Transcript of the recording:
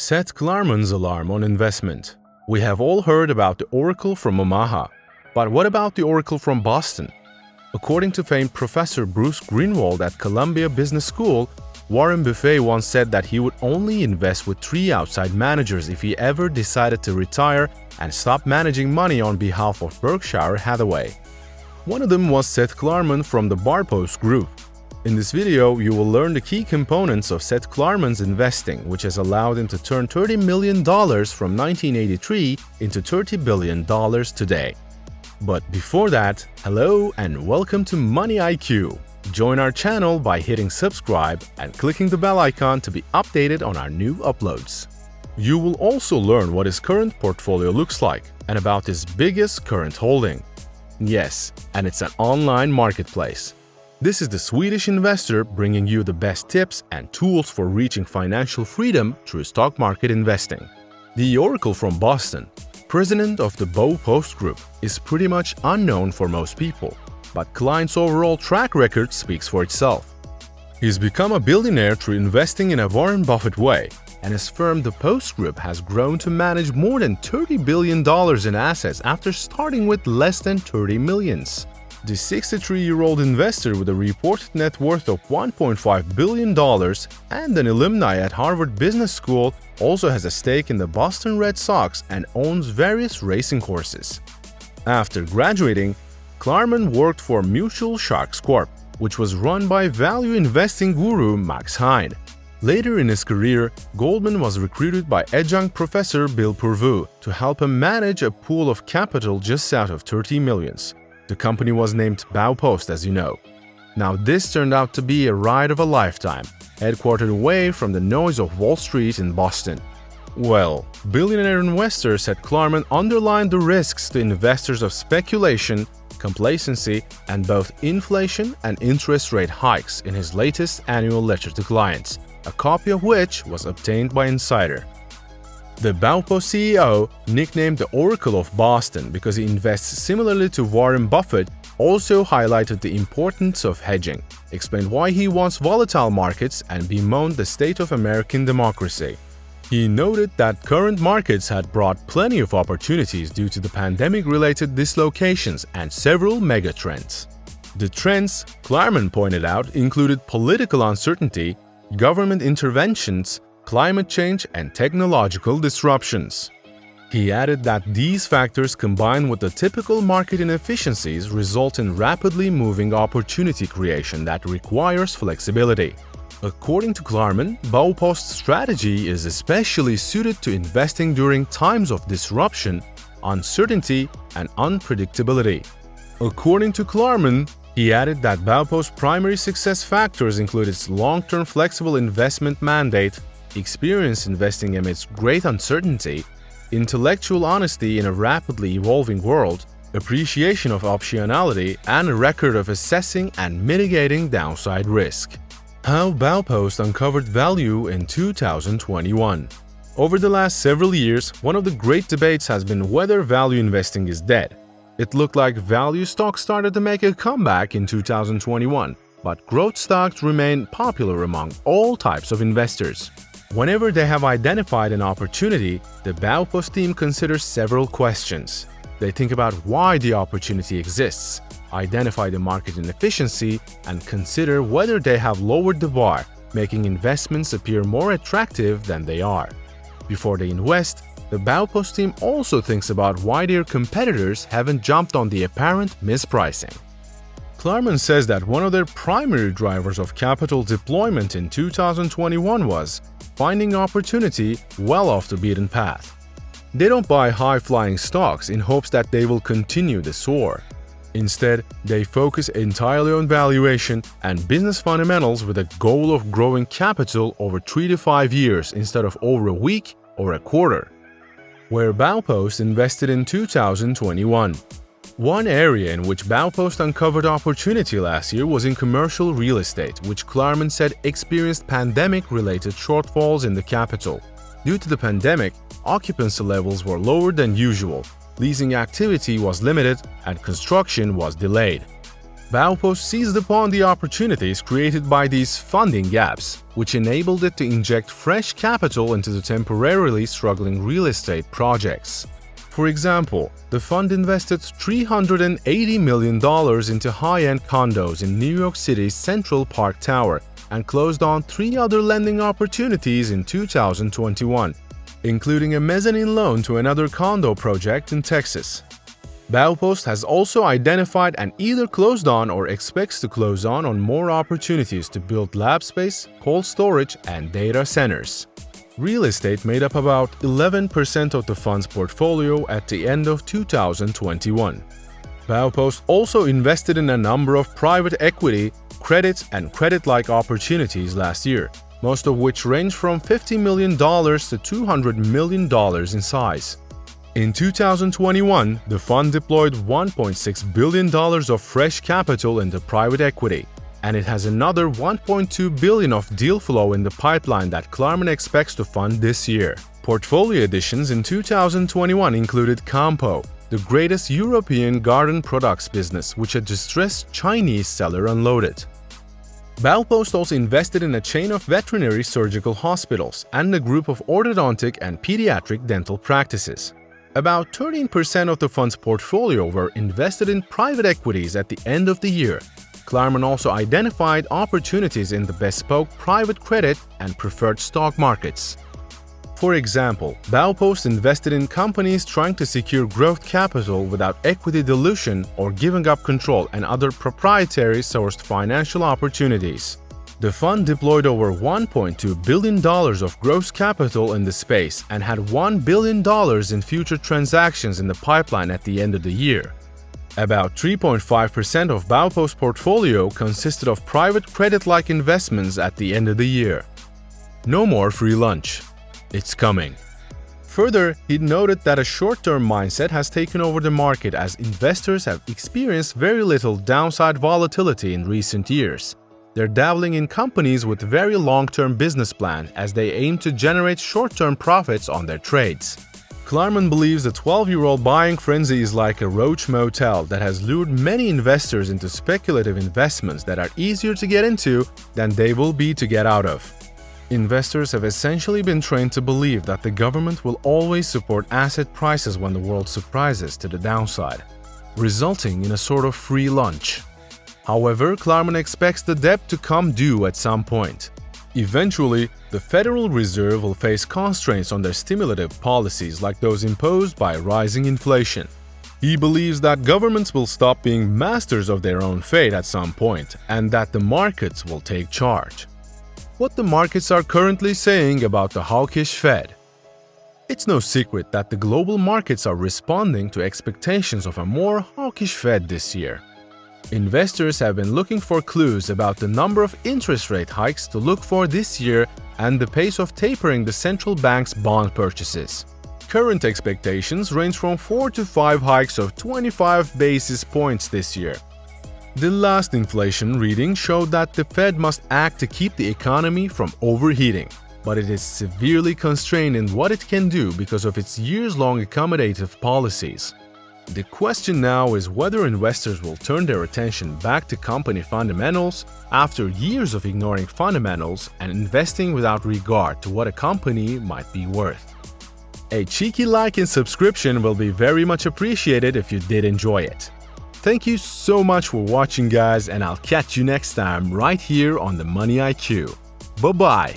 Seth Klarman's alarm on investment. We have all heard about the Oracle from Omaha, but what about the Oracle from Boston? According to famed Professor Bruce Greenwald at Columbia Business School, Warren Buffett once said that he would only invest with 3 outside managers if he ever decided to retire and stop managing money on behalf of Berkshire Hathaway. One of them was Seth Klarman from the Barpost Group. In this video, you will learn the key components of Seth Klarman's investing, which has allowed him to turn $30 million from 1983 into $30 billion today. But before that, hello and welcome to MoneyIQ. Join our channel by hitting subscribe and clicking the bell icon to be updated on our new uploads. You will also learn what his current portfolio looks like and about his biggest current holding. Yes, and it's an online marketplace. This is the Swedish investor bringing you the best tips and tools for reaching financial freedom through stock market investing. The Oracle from Boston, president of the Barpost Group, is pretty much unknown for most people, but Klein's overall track record speaks for itself. He's become a billionaire through investing in a Warren Buffett way, and his firm, the Post Group, has grown to manage more than $30 billion in assets after starting with less than 30 millions. The 63-year-old investor with a reported net worth of $1.5 billion and an alumni at Harvard Business School also has a stake in the Boston Red Sox and owns various racing horses. After graduating, Klarman worked for Mutual Sharks Corp., which was run by value investing guru Max Hine. Later in his career, Goldman was recruited by adjunct professor Bill Purvu to help him manage a pool of capital just south of 30 millions. The company was named Barpost, as you know. Now this turned out to be a ride of a lifetime, headquartered away from the noise of Wall Street in Boston. Well, billionaire investor Seth Klarman underlined the risks to investors of speculation, complacency, and both inflation and interest rate hikes in his latest annual letter to clients, a copy of which was obtained by Insider. The Barpost CEO, nicknamed the Oracle of Boston because he invests similarly to Warren Buffett, also highlighted the importance of hedging, explained why he wants volatile markets, and bemoaned the state of American democracy. He noted that current markets had brought plenty of opportunities due to the pandemic-related dislocations and several megatrends. The trends, Klarman pointed out, included political uncertainty, government interventions, climate change, and technological disruptions. He added that these factors combined with the typical market inefficiencies result in rapidly moving opportunity creation that requires flexibility. According to Klarman, Barpost's strategy is especially suited to investing during times of disruption, uncertainty, and unpredictability. According to Klarman, he added that Barpost's primary success factors include its long-term flexible investment mandate, experience investing amidst great uncertainty, intellectual honesty in a rapidly evolving world, appreciation of optionality, and a record of assessing and mitigating downside risk. How Barpost uncovered value in 2021. Over the last several years, one of the great debates has been whether value investing is dead. It looked like value stocks started to make a comeback in 2021, but growth stocks remain popular among all types of investors. Whenever they have identified an opportunity, the Barpost team considers several questions. They think about why the opportunity exists, identify the market inefficiency, and consider whether they have lowered the bar, making investments appear more attractive than they are. Before they invest, the Barpost team also thinks about why their competitors haven't jumped on the apparent mispricing. Klarman says that one of their primary drivers of capital deployment in 2021 was finding opportunity well off the beaten path. They don't buy high-flying stocks in hopes that they will continue to soar. Instead, they focus entirely on valuation and business fundamentals with a goal of growing capital over 3 to 5 years instead of over a week or a quarter. Where Barpost invested in 2021. One area in which Barpost uncovered opportunity last year was in commercial real estate, which Klarman said experienced pandemic-related shortfalls in the capital. Due to the pandemic, occupancy levels were lower than usual, leasing activity was limited, and construction was delayed. Baupost seized upon the opportunities created by these funding gaps, which enabled it to inject fresh capital into the temporarily struggling real estate projects. For example, the fund invested $380 million into high-end condos in New York City's Central Park Tower and closed on 3 other lending opportunities in 2021, including a mezzanine loan to another condo project in Texas. Baupost has also identified and either closed on or expects to close on more opportunities to build lab space, cold storage, and data centers. Real estate made up about 11% of the fund's portfolio at the end of 2021. Baupost also invested in a number of private equity, credit, and credit-like opportunities last year, most of which range from $50 million to $200 million in size. In 2021, the fund deployed $1.6 billion of fresh capital into private equity, and it has another $1.2 billion of deal flow in the pipeline that Klarman expects to fund this year. Portfolio additions in 2021 included Campo, the greatest European garden products business, which a distressed Chinese seller unloaded. Baupost also invested in a chain of veterinary surgical hospitals and a group of orthodontic and pediatric dental practices. About 13% of the fund's portfolio were invested in private equities at the end of the year. Klarman also identified opportunities in the bespoke private credit and preferred stock markets. For example, Baupost invested in companies trying to secure growth capital without equity dilution or giving up control and other proprietary sourced financial opportunities. The fund deployed over $1.2 billion of gross capital in the space and had $1 billion in future transactions in the pipeline at the end of the year. About 3.5% of Baupost's portfolio consisted of private credit-like investments at the end of the year. No more free lunch. It's coming. Further, he noted that a short-term mindset has taken over the market as investors have experienced very little downside volatility in recent years. They're dabbling in companies with very long-term business plans as they aim to generate short-term profits on their trades. Klarman believes the 12-year-old buying frenzy is like a roach motel that has lured many investors into speculative investments that are easier to get into than they will be to get out of. Investors have essentially been trained to believe that the government will always support asset prices when the world surprises to the downside, resulting in a sort of free lunch. However, Klarman expects the debt to come due at some point. Eventually, the Federal Reserve will face constraints on their stimulative policies like those imposed by rising inflation. He believes that governments will stop being masters of their own fate at some point and that the markets will take charge. What the markets are currently saying about the hawkish Fed? It's no secret that the global markets are responding to expectations of a more hawkish Fed this year. Investors have been looking for clues about the number of interest rate hikes to look for this year and the pace of tapering the central bank's bond purchases. Current expectations range from 4 to 5 hikes of 25 basis points this year. The last inflation reading showed that the Fed must act to keep the economy from overheating, but it is severely constrained in what it can do because of its years-long accommodative policies. The question now is whether investors will turn their attention back to company fundamentals after years of ignoring fundamentals and investing without regard to what a company might be worth. A cheeky like and subscription will be very much appreciated if you did enjoy it. Thank you so much for watching, guys, and I'll catch you next time right here on the Money IQ. Bye-bye.